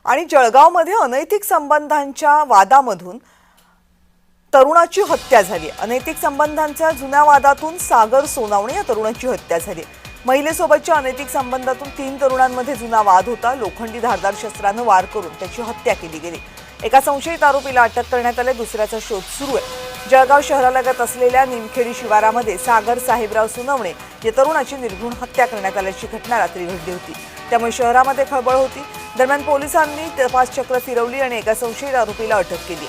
आणि जळगावमध्ये अनैतिक संबंधांच्या वादामधून तरुणाची हत्या झाली। अनैतिक संबंधांच्या जुन्या वादातून सागर सोनावणे या तरुणाची हत्या झाली। महिलेसोबतच्या अनैतिक संबंधातून 3 तरुणांमध्ये जुना वाद होता। लोखंडी धारदार शस्त्राने वार करून त्याची हत्या केली गेली। एका संशयित आरोपीला अटक करण्यात आले। दुसऱ्याचा शोध सुरू आहे। जळगाव शहरालगत असलेल्या निमखेडी शिवारामध्ये सागर साहेबराव सोनावणे या तरुणाची निर्घृण हत्या करण्यात आल्याची घटना रात्री घडली होती। त्यामुळे शहरामध्ये खळबळ होती। दरम्यान पोलिसांनी तपास चक्र फिरवली आणि एका संशयित आरोपीला अटक केली।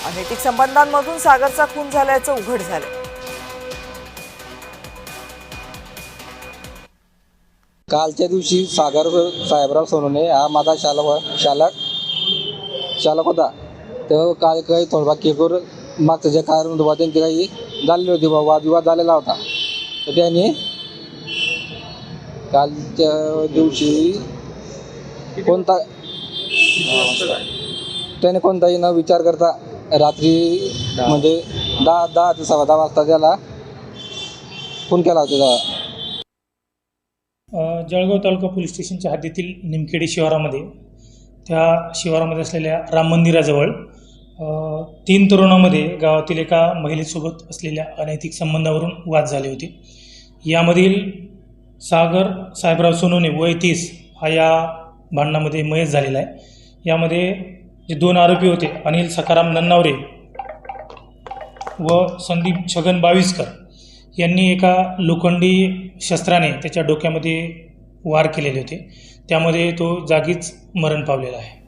अनैतिक संबंधांमधून सागरचा खून झाल्याचं उघड झालं। कालच्या दिवशी सागर साहेबराव सोनवणे हा माझा चालक होता। तर काल काही थोडा केकवर मागचं जे कारण होतं त्यांची काही झालेली होती, वादविवाद झालेला होता। तर त्यांनी कालच्या दिवशी त्याने कोणताही न विचार करता रात्री म्हणजे 10 ते 10:15 वाजता त्याला खून केला होता। जळगाव तालुका पोलीस स्टेशनच्या हद्दीतील निमखेडी शिवारामध्ये शिवारामध्ये असलेल्या राम मंदिराजवळ 3 तरुणांमध्ये गावातील एका महिलेसोबत असलेल्या अनैतिक संबंधावरून वाद झाले होते। यामधील सागर साहेबराव सोनवणे वय 30 हा या भांडणामध्ये मयत झालेला आहे। यामध्ये जे 2 आरोपी होते अनिल सखाराम नन्नावरे व संदीप छगन बाविस्कर यांनी एका लोखंडी शस्त्राने त्याच्या डोक्यामध्ये वार केलेले होते। त्यामध्ये तो जागीच मरण पावलेला आहे।